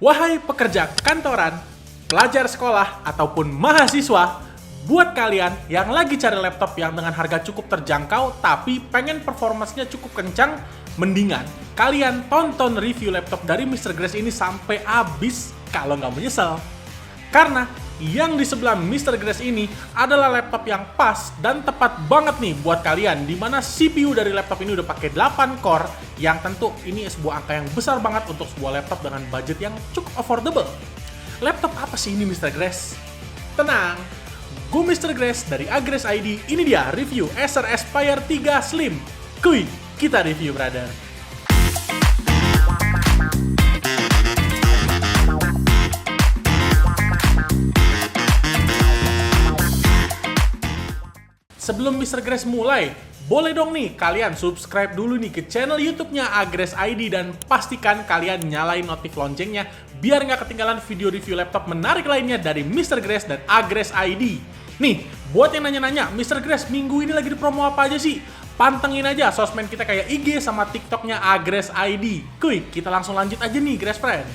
Wahai pekerja kantoran, pelajar sekolah, ataupun mahasiswa, buat kalian yang lagi cari laptop yang dengan harga cukup terjangkau tapi pengen performanya cukup kencang, mendingan kalian tonton review laptop dari Mr. Grace ini sampai habis kalau nggak menyesal. Karena yang di sebelah Mr. Grace ini adalah laptop yang pas dan tepat banget nih buat kalian, dimana CPU dari laptop ini udah pakai 8 core, yang tentu ini sebuah angka yang besar banget untuk sebuah laptop dengan budget yang cukup affordable. Laptop apa sih ini Mr. Grace? Tenang, gue Mr. Grace dari Agres ID, ini dia review Acer Aspire 3 Slim. Kuy, kita review brother. Sebelum Mr. Grace mulai, boleh dong nih kalian subscribe dulu nih ke channel YouTube-nya Agres ID dan pastikan kalian nyalain notif loncengnya biar nggak ketinggalan video review laptop menarik lainnya dari Mr. Grace dan Agres ID. Nih, buat yang nanya-nanya, Mr. Grace minggu ini lagi di promo apa aja sih? Pantengin aja sosmed kita kayak IG sama TikTok-nya Agres ID. Kuy, kita langsung lanjut aja nih, Grace Friend.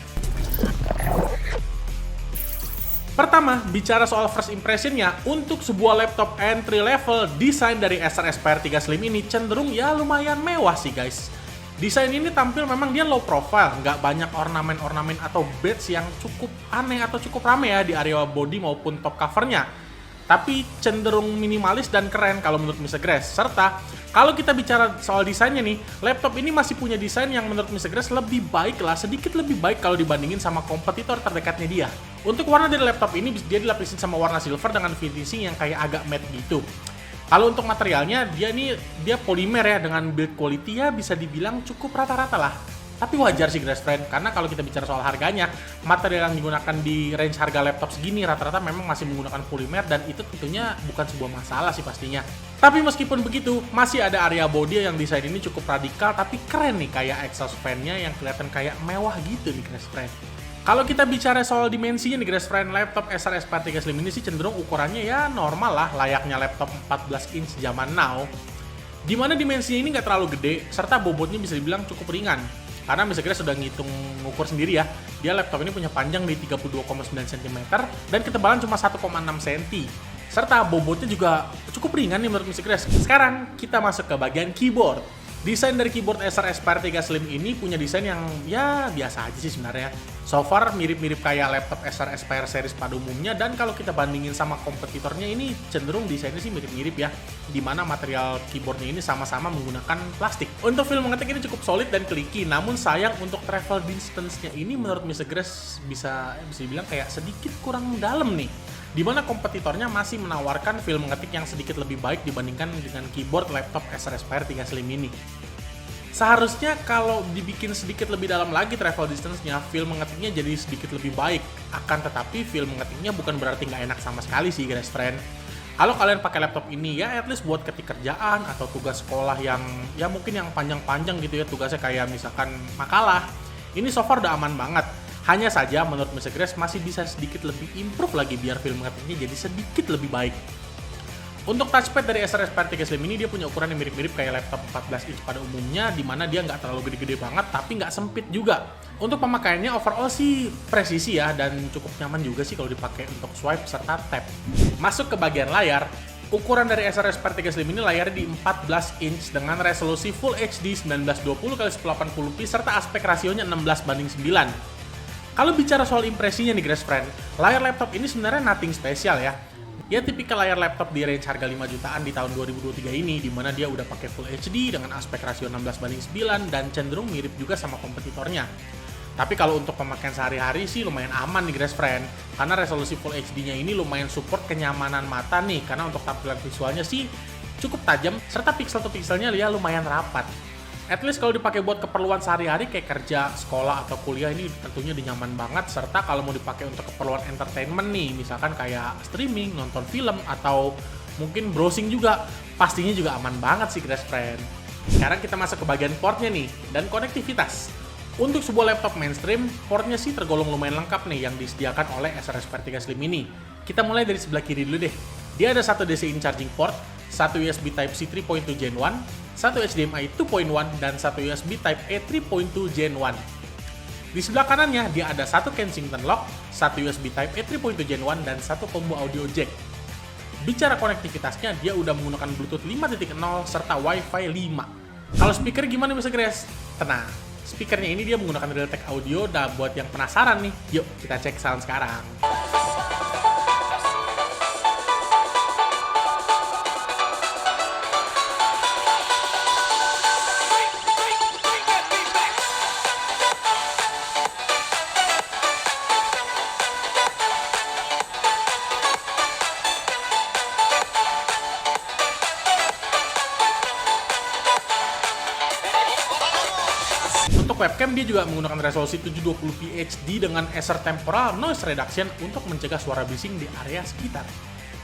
Pertama, bicara soal first impression-nya, untuk sebuah laptop entry level, desain dari Acer Aspire 3 Slim ini cenderung ya lumayan mewah sih guys. Desain ini tampil memang dia low profile, nggak banyak ornamen-ornamen atau badge yang cukup aneh atau cukup rame ya di area body maupun top covernya. Tapi cenderung minimalis dan keren kalau menurut Mr. Grace. Serta, kalau kita bicara soal desainnya nih, laptop ini masih punya desain yang menurut Mr. Grace lebih baik lah, sedikit lebih baik kalau dibandingin sama kompetitor terdekatnya dia. Untuk warna dari laptop ini, dia dilapisin sama warna silver dengan finishing yang kayak agak matte gitu. Kalau untuk materialnya, dia polimer ya, dengan build quality ya bisa dibilang cukup rata-rata lah. Tapi wajar sih Grace Friend, karena kalau kita bicara soal harganya, material yang digunakan di range harga laptop segini rata-rata memang masih menggunakan polimer dan itu tentunya bukan sebuah masalah sih pastinya. Tapi meskipun begitu, masih ada area body yang desain ini cukup radikal tapi keren nih, kayak exhaust fan-nya yang kelihatan kayak mewah gitu nih Grace Friend. Kalau kita bicara soal dimensinya nih Grace Friend, laptop Acer Aspire 3 Slim ini sih cenderung ukurannya ya normal lah, layaknya laptop 14 inch zaman now. Dimana dimensinya ini nggak terlalu gede, serta bobotnya bisa dibilang cukup ringan. Karena Mr. Grace sudah ngitung ngukur sendiri ya, dia laptop ini punya panjang di 32,9 cm dan ketebalan cuma 1,6 cm. Serta bobotnya juga cukup ringan nih menurut Mr. Grace. Sekarang kita masuk ke bagian keyboard. Desain dari keyboard Acer Aspire 3 Slim ini punya desain yang ya biasa aja sih sebenarnya. So far mirip-mirip kayak laptop Acer Aspire series pada umumnya, dan kalau kita bandingin sama kompetitornya ini cenderung desainnya sih mirip-mirip ya. Dimana material keyboardnya ini sama-sama menggunakan plastik. Untuk feel mengetik ini cukup solid dan clicky, namun sayang untuk travel distance-nya ini menurut Mr. Grace bisa dibilang kayak sedikit kurang dalam nih. Dimana kompetitornya masih menawarkan feel mengetik yang sedikit lebih baik dibandingkan dengan keyboard laptop Acer Aspire 3 Slim ini. Seharusnya kalau dibikin sedikit lebih dalam lagi travel distance-nya, feel mengetiknya jadi sedikit lebih baik. Akan tetapi feel mengetiknya bukan berarti nggak enak sama sekali sih guys friend. Kalau kalian pakai laptop ini ya at least buat ketik kerjaan atau tugas sekolah yang ya mungkin yang panjang-panjang gitu ya, tugasnya kayak misalkan makalah. Ini so far udah aman banget. Hanya saja menurut Mr. Grace masih bisa sedikit lebih improve lagi biar feel mengetiknya jadi sedikit lebih baik. Untuk touchpad dari Acer Aspire 3 Slim ini dia punya ukuran yang mirip-mirip kayak laptop 14 inch pada umumnya, dimana dia nggak terlalu gede-gede banget tapi nggak sempit juga. Untuk pemakaiannya overall sih presisi ya, dan cukup nyaman juga sih kalau dipakai untuk swipe serta tap. Masuk ke bagian layar, ukuran dari Acer Aspire 3 Slim ini layarnya di 14 inch dengan resolusi Full HD 1920x1080p serta aspek rasionya 16:9. Kalau bicara soal impresinya nih Grace Friend, layar laptop ini sebenarnya nothing spesial ya. Ya tipikal layar laptop di range harga 5 jutaan di tahun 2023 ini, dimana dia udah pakai Full HD dengan aspek rasio 16:9 dan cenderung mirip juga sama kompetitornya. Tapi kalau untuk pemakaian sehari-hari sih lumayan aman nih Grace Friend, karena resolusi Full HD-nya ini lumayan support kenyamanan mata nih, karena untuk tampilan visualnya sih cukup tajam, serta pixel to pixelnya ya lumayan rapat. At least kalau dipakai buat keperluan sehari-hari kayak kerja, sekolah, atau kuliah ini tentunya nyaman banget. Serta kalau mau dipakai untuk keperluan entertainment nih, misalkan kayak streaming, nonton film, atau mungkin browsing juga, pastinya juga aman banget sih Grace Friend. Sekarang kita masuk ke bagian portnya nih, dan konektivitas. Untuk sebuah laptop mainstream, portnya sih tergolong lumayan lengkap nih yang disediakan oleh Acer Aspire 3 Slim ini. Kita mulai dari sebelah kiri dulu deh. Dia ada satu DC in charging port, satu USB Type-C 3.2 Gen 1, satu HDMI 2.1, dan satu USB Type-A 3.2 Gen 1. Di sebelah kanannya, dia ada satu Kensington lock, satu USB Type-A 3.2 Gen 1, dan satu combo audio jack. Bicara konektivitasnya, dia udah menggunakan Bluetooth 5.0 serta Wi-Fi 5. Kalau speaker gimana Mr. Grace? Tenang, speakernya ini dia menggunakan Realtek audio, dan buat yang penasaran nih, yuk kita cek sound sekarang. Untuk webcam dia juga menggunakan resolusi 720p HD dengan Acer Temporal Noise Reduction untuk mencegah suara bising di area sekitar.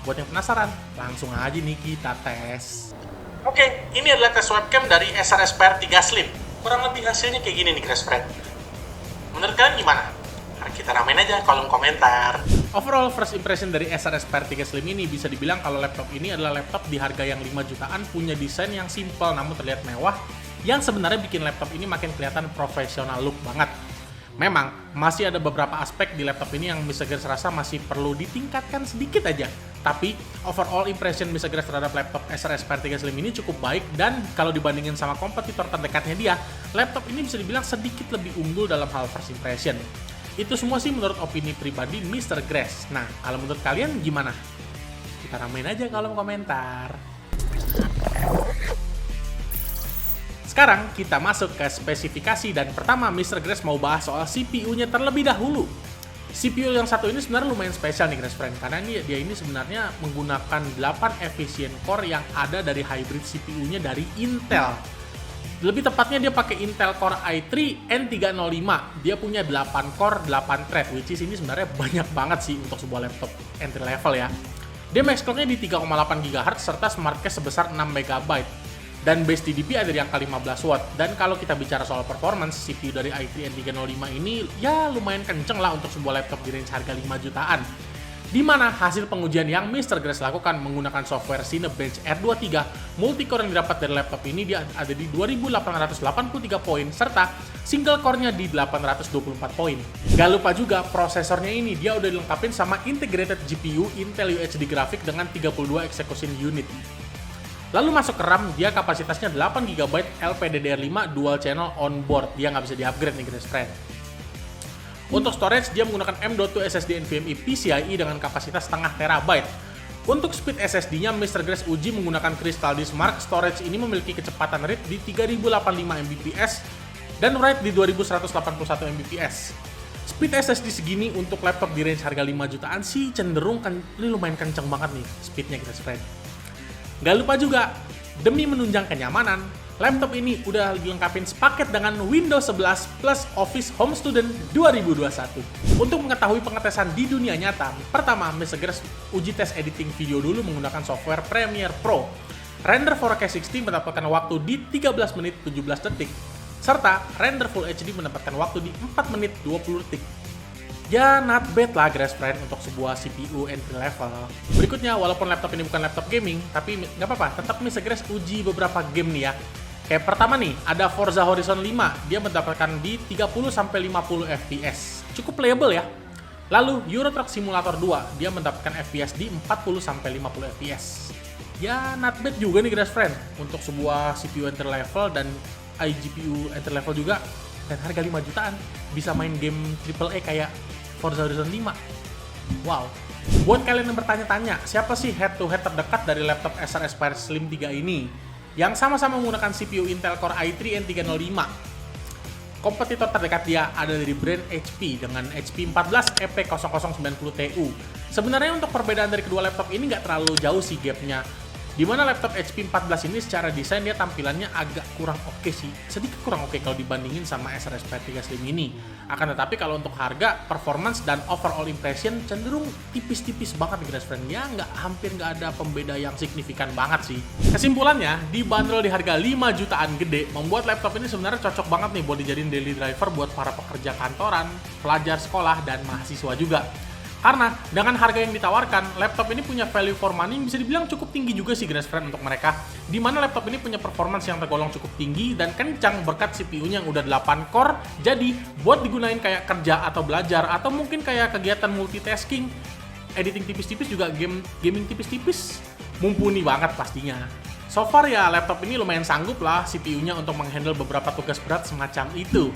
Buat yang penasaran, langsung aja nih kita tes. Oke, ini adalah tes webcam dari Acer Aspire 3 Slim. Kurang lebih hasilnya kayak gini nih guys friend. Menurut kalian gimana? Nah, kita ramein aja kolom komentar. Overall first impression dari Acer Aspire 3 Slim ini bisa dibilang kalau laptop ini adalah laptop di harga yang 5 jutaan, punya desain yang simple namun terlihat mewah, yang sebenarnya bikin laptop ini makin kelihatan profesional look banget. Memang, masih ada beberapa aspek di laptop ini yang Mr. Grace rasa masih perlu ditingkatkan sedikit aja. Tapi, overall impression Mr. Grace terhadap laptop Acer Aspire 3 Slim ini cukup baik, dan kalau dibandingin sama kompetitor terdekatnya dia, laptop ini bisa dibilang sedikit lebih unggul dalam hal first impression. Itu semua sih menurut opini pribadi Mr. Grace. Nah, kalau menurut kalian gimana? Kita ramein aja kolom komentar. Sekarang kita masuk ke spesifikasi, dan pertama Mr. Grace mau bahas soal CPU-nya terlebih dahulu. CPU yang satu ini sebenarnya lumayan spesial nih Grace Friend, karena dia ini sebenarnya menggunakan 8 efisien core yang ada dari hybrid CPU-nya dari Intel. Lebih tepatnya dia pakai Intel Core i3 N305. Dia punya 8 core, 8 thread, which is ini sebenarnya banyak banget sih untuk sebuah laptop entry level ya. Dia max clock-nya di 3,8 GHz serta smart cache sebesar 6 MB. Dan base TDP ada di angka 15 watt. Dan kalau kita bicara soal performance, CPU dari i3 N305 ini ya lumayan kenceng lah untuk sebuah laptop di range harga 5 jutaan. Dimana hasil pengujian yang Mr. Grace lakukan menggunakan software Cinebench R23, multicore yang didapat dari laptop ini dia ada di 2883 poin, serta single core-nya di 824 poin. Gak lupa juga prosesornya ini dia udah dilengkapin sama integrated GPU Intel UHD Graphic dengan 32 execution unit. Lalu masuk ke RAM, dia kapasitasnya 8GB LPDDR5 dual channel onboard. Dia nggak bisa di-upgrade nih guys friend. Untuk storage, dia menggunakan M.2 SSD NVMe PCIe dengan kapasitas setengah terabyte. Untuk speed SSD-nya, Mr. Grace uji menggunakan Crystal Disk Mark. Storage ini memiliki kecepatan read di 3085 Mbps dan write di 2181 Mbps. Speed SSD segini untuk laptop di range harga 5 jutaan sih cenderung ini lumayan kenceng banget nih speednya guys friend. Gak lupa juga, demi menunjang kenyamanan, laptop ini udah dilengkapi sepaket dengan Windows 11 plus Office Home Student 2021. Untuk mengetahui pengetesan di dunia nyata, pertama Mr. Grace uji tes editing video dulu menggunakan software Premiere Pro. Render 4K 60 mendapatkan waktu di 13 menit 17 detik, serta render Full HD mendapatkan waktu di 4 menit 20 detik. Ya, not bad lah guys friend untuk sebuah CPU entry level. Berikutnya, walaupun laptop ini bukan laptop gaming, tapi nggak apa-apa, tetap Mr. Grace uji beberapa game nih ya. Kayak pertama nih, ada Forza Horizon 5, dia mendapatkan di 30-50 FPS. Cukup playable ya. Lalu, Euro Truck Simulator 2, dia mendapatkan FPS di 40-50 FPS. Ya, not bad juga nih guys friend untuk sebuah CPU entry level dan iGPU entry level juga. Dan harga 5 jutaan bisa main game AAA kayak Forza Horizon 5. Wow. Buat kalian yang bertanya-tanya, siapa sih head-to-head terdekat dari laptop Acer Aspire Slim 3 ini? Yang sama-sama menggunakan CPU Intel Core i3 N305. Kompetitor terdekat dia ada dari brand HP dengan HP 14 EP0090Tu. Sebenarnya untuk perbedaan dari kedua laptop ini nggak terlalu jauh sih gapnya. Dimana laptop HP 14 ini secara desain dia tampilannya agak kurang oke sih. Sedikit kurang oke kalau dibandingin sama Acer Aspire 3 Slim ini. Akan tetapi kalau untuk harga, performance, dan overall impression cenderung tipis-tipis banget nih guys friend. Ya hampir nggak ada pembeda yang signifikan banget sih. Kesimpulannya, dibanderol di harga 5 jutaan gede, membuat laptop ini sebenarnya cocok banget nih buat dijadiin daily driver buat para pekerja kantoran, pelajar sekolah, dan mahasiswa juga. Karena dengan harga yang ditawarkan, laptop ini punya value for money bisa dibilang cukup tinggi juga sih Grace Friend untuk mereka. Dimana laptop ini punya performance yang tergolong cukup tinggi dan kencang berkat CPU-nya yang udah 8 core. Jadi buat digunain kayak kerja atau belajar atau mungkin kayak kegiatan multitasking, editing tipis-tipis juga gaming tipis-tipis, mumpuni banget pastinya. So far ya laptop ini lumayan sanggup lah CPU-nya untuk menghandle beberapa tugas berat semacam itu.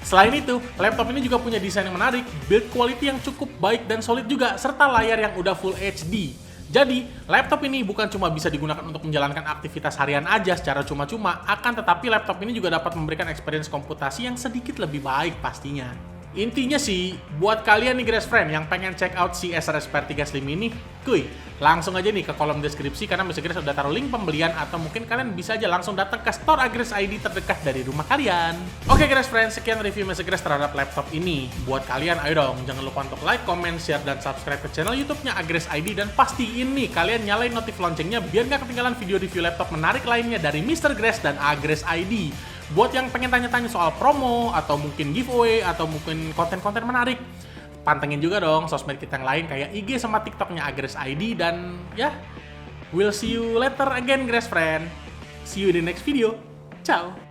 Selain itu, laptop ini juga punya desain yang menarik, build quality yang cukup baik dan solid juga, serta layar yang udah Full HD. Jadi, laptop ini bukan cuma bisa digunakan untuk menjalankan aktivitas harian aja secara cuma-cuma, akan tetapi laptop ini juga dapat memberikan experience komputasi yang sedikit lebih baik pastinya. Intinya sih, buat kalian nih Grace Friend yang pengen check out si Acer Aspire 3 Slim ini, kuy, langsung aja nih ke kolom deskripsi karena Mr. Grace udah taruh link pembelian atau mungkin kalian bisa aja langsung datang ke store Agres ID terdekat dari rumah kalian. Oke Grace Friend, sekian review Mr. Grace terhadap laptop ini. Buat kalian, ayo dong, jangan lupa untuk like, comment, share, dan subscribe ke channel YouTube-nya Agres ID dan pastiin nih kalian nyalain notif loncengnya biar nggak ketinggalan video review laptop menarik lainnya dari Mr. Grace dan Agres ID. Buat yang pengen tanya-tanya soal promo, atau mungkin giveaway, atau mungkin konten-konten menarik, pantengin juga dong sosmed kita yang lain kayak IG sama TikToknya Agres ID. Dan ya, we'll see you later again Grace Friend. See you in the next video. Ciao!